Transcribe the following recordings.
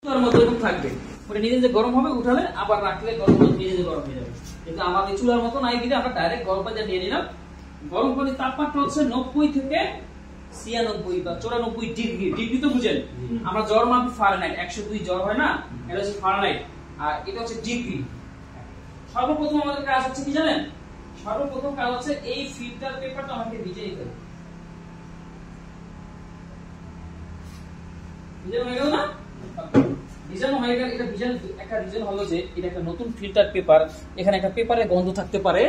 মতো এরকম থাকবে, ওটা নিজে নিজে গরম হবে, উঠালে আবার রাখলে গরম নিজে নিজে গরম হয়ে যাবে। কিন্তু আমাদের চুলার মতো নাই দিলে আমরা ডাইরেক্ট গরম পানি নিয়ে নিলাম। গরম পানির তাপমাত্রা হচ্ছে 90 থেকে 96 বা 94 ডিগ্রি। ডিগ্রি তো বুঝেন, আমরা জ্বর মাপি ফারেনহাইট, 102 জ্বর হয় না, এটা হচ্ছে ফারেনহাইট, আর এটা হচ্ছে ডিগ্রি। সর্বপ্রথম আমাদের কাজ হচ্ছে কি জানেন? সর্বপ্রথম কাজ হচ্ছে এই ফিল্টার পেপারটা আমাকে ভিজিয়ে নিতে হবে। ভিজানো হয়ে গেল না? ভিজানো হয়ে গেল। এটা ভিজানো একটা রিজন হলো যে এটা একটা নতুন ফিল্টার পেপার, এখানে একটা পেপারে গন্ধ থাকতে পারে,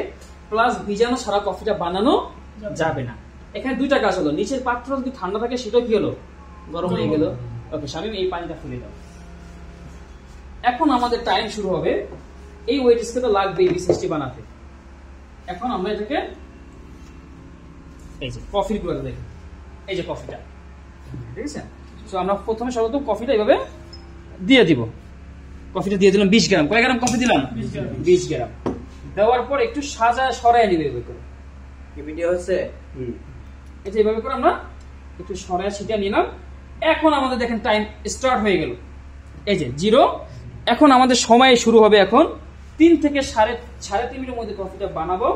প্লাস ভিজানো সারা কফিটা বানানো যাবে না। এখানে দুইটা কাজ হলো, নিচের পাত্র যদি ঠান্ডা থাকে সেটাও কি হলো, গরম হয়ে গেল। ওকে শামিম, এই পানিটা ফেলে দাও। এখন আমাদের টাইম শুরু হবে, এই ওয়েট স্কেলটা লাগবে এই বিসিএসটি বানাতে। এখন আমরা এটাকে এই যে কফির গুঁড়া দেখি, এই যে কফিটা, ঠিক আছে? তো আমরা প্রথমে সর্বপ্রথম কফিটা এইভাবে দিয়ে দিব। কফিটা দিয়ে দিলাম 20 গ্রাম। কয় গ্রাম কফি দিলাম? 20 গ্রাম। দেওয়ার পর একটু সাজায় সরায় নিবে এভাবে করে। কি ভিডিও হচ্ছে? এই যে এইভাবে করে আমরা একটু সরায় ছিটিয়ে নিলাম। এখন আমাদের দেখেন টাইম স্টার্ট হয়ে গেল, এই যে 0। এখন আমাদের সময় শুরু হবে এখন 3 থেকে সাড়ে 3 মিনিটের মধ্যে কফিটা বানাবো।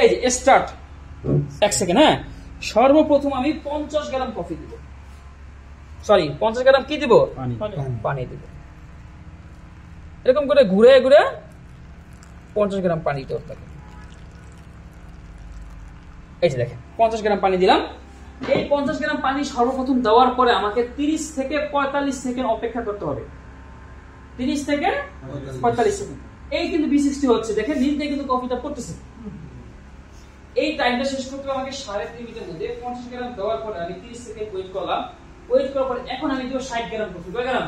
এই যে স্টার্ট, 1 সেকেন্ড। হ্যাঁ, সর্বপ্রথম আমি 50 গ্রাম কফি দিব, সরি 50 গ্রাম কি দিব? পানি দিব। এরকম করে ঘুরে ঘুরে 50 গ্রাম পানি দিতে হবে। এই যে দেখেন 50 গ্রাম পানি দিলাম। এই 50 গ্রাম পানি সর্বপ্রথম দেওয়ার পরে আমাকে 30 থেকে 45 সেকেন্ড অপেক্ষা করতে হবে। 30 থেকে 45 সেকেন্ড। এই কিন্তু B60 হচ্ছে, দেখেন নিচ দিয়ে কিন্তু কফিটা পড়তেছে। এই টাইমটা শেষ করতে আমাকে 3.5 মিনিটের মধ্যে 50 গ্রাম দেওয়ার পরে আমি 30 সেকেন্ড ওয়েট করলাম। ওয়েট করার পরে এখন আমি দেব 60 গ্রাম কফি। কয় গ্রাম?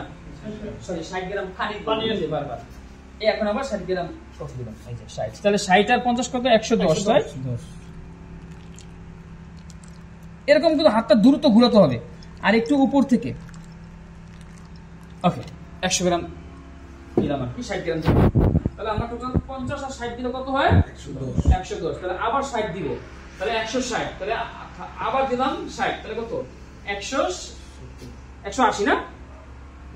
সরি 60 গ্রাম পানি আছে বারবার। এই এখন আবার 60 গ্রাম কফি দিলাম। এই যে 60, তাহলে 60 আর 50 কত? 110, রাইট? এরকম কিন্তু হাতটা দ্রুত ঘোরাতে হবে, আর একটু উপর থেকে। ওকে, 100 গ্রাম দিলাম আর কি, 60 গ্রাম দিলাম। তাহলে আমরা টোটাল 50 আর 60 দিলে কত হয়? 110। তাহলে আবার 60 দিব, তাহলে 160। তাহলে আবার দিলাম 60, তাহলে কত? 180 না?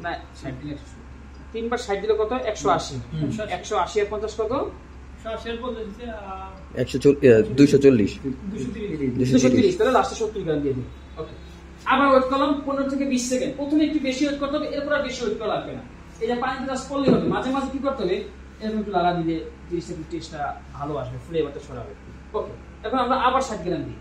না, 60 দিলে 3 বার 60 দিলে কত? 180। 180 আর 50 কত? 240। তাহলে লাস্টে 70 গ্রাম দিয়ে দিই। ওকে, আবার ওয়েট করলাম 15 থেকে 20 সেকেন্ড। প্রথমে একটু বেশি ওয়েট করতে হবে, এরপর আর বেশি ওয়েট করা লাগবে না। এই যে পানিতে জাস্ট পড়লেই হবে। মাঝে মাঝে কি করতে হবে, এরকম একটু লাগা দিলে 30 থেকে 30টা ভালো আসবে, ফ্লেভারটা ছড়াবে। ওকে, এখন আমরা আবার 60 গ্রাম দিই।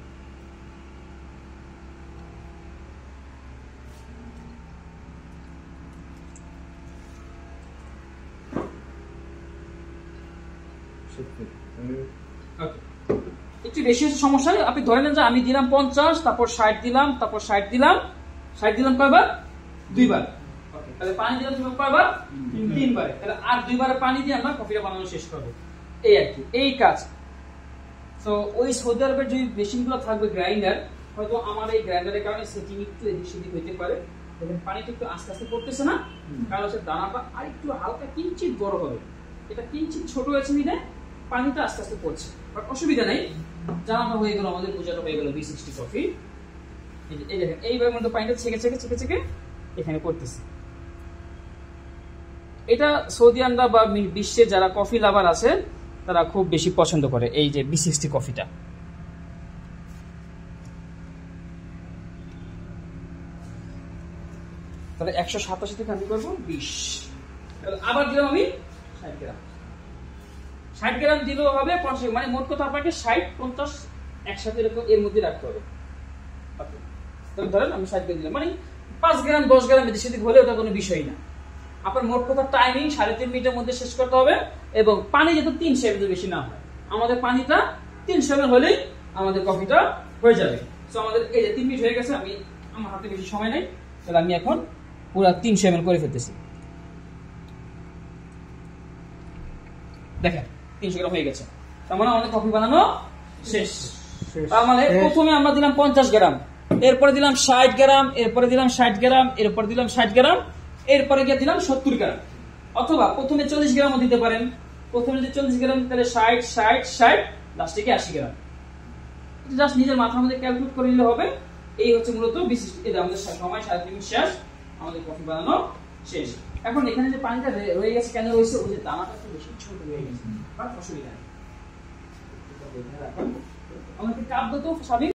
একটু বেশি হচ্ছে সমস্যা, আপনি ধরে নেন যে আমি দিলাম 50, তারপর 60 দিলাম, তারপর 60 দিলাম। 60 দিলাম কয়বার? 2 বার। তাহলে পানি দিলাম কয়বার? 3 বার। তাহলে আর 2 বার পানি দিয়ে আমরা কফিটা বানানো শেষ করব। এই আর কি, এই কাজ। তো ওই সৌদি আরবের যে মেশিনগুলো থাকবে গ্রাইন্ডার, হয়তো আমার এই গ্রাইন্ডারের কারণে সেটিং একটু এদিক সেদিক হইতে পারে। দেখেন পানিটা একটু আস্তে আস্তে পড়তেছে না, কারণ হচ্ছে দানাটা আর একটু হালকা কিঞ্চিত বড় হবে। এটা কিঞ্চিত ছোট হয়েছে মিলে পানিটা আস্তে আস্তে পড়ছে, বাট অসুবিধা নেই। জানাটা হয়ে গেল, আমাদের বোঝাটা হয়ে গেল B60 কফি। এই দেখেন এইভাবে মধ্যে পানিটা ছেঁকে ছেঁকে ছেঁকে ছেঁকে এখানে পড়তেছে। এটা সৌদিয়ানরা বা বিশ্বের যারা কফি লাভার আছে তারা খুব বেশি পছন্দ করে এই যে B60 কফিটা। তাহলে 187 থেকে আমি করবো 20। আবার দিলাম আমি 60 গ্রাম। 60 গ্রাম দিলেও হবে 50, মানে মোট কথা আপনাকে 60 50 একসাথে এরকম এর মধ্যে রাখতে হবে। তাহলে ধরেন আমি 60 গ্রাম দিলাম, মানে 5 গ্রাম 10 গ্রাম বেশি সেদিক হলে ওটা কোনো বিষয় না। আপনার মোট কথা টাইমিং 3.5 মিনিটের মধ্যে শেষ করতে হবে, এবং পানি যেহেতু 3 সেকেন্ডের বেশি না হয়, আমাদের পানিটা 3 সেকেন্ড হলেই আমাদের কফিটা হয়ে যাবে। তো আমাদের এই যে 3 মিনিট হয়ে গেছে, আমি আমার হাতে বেশি সময় নেই, তাহলে আমি এখন পুরো 3 সেকেন্ড করে ফেলতেছি। দেখেন 300 গ্রাম হয়ে গেছে, তার মানে আমাদের কফি বানানো শেষ। তার মানে প্রথমে আমরা দিলাম 50 গ্রাম, এরপরে দিলাম 60 গ্রাম, এরপরে দিলাম 60 গ্রাম, এরপরে দিলাম 60 গ্রাম, এরপরে গিয়ে দিলাম 70 গ্রাম। অথবা প্রথমে 40 গ্রামও দিতে পারেন। প্রথমে যদি 40 গ্রাম, তাহলে 60 60 60, লাস্টে গিয়ে 80 গ্রাম। জাস্ট নিজের মাথার মধ্যে ক্যালকুলেট করে নিলে হবে। এই হচ্ছে মূলত বিশিষ্ট। এটা আমাদের সময় 3.5 মিনিট শেষ, আমাদের কফি বানানো শেষ। এখন এখানে যে পানিটা রয়ে গেছে কেন রয়েছে, ওই যে দানাটা একটু বেশি ছোট হয়ে গেছে, বাট অসুবিধা নেই। আমাকে কাপ দাও তো স্বাভাবিক।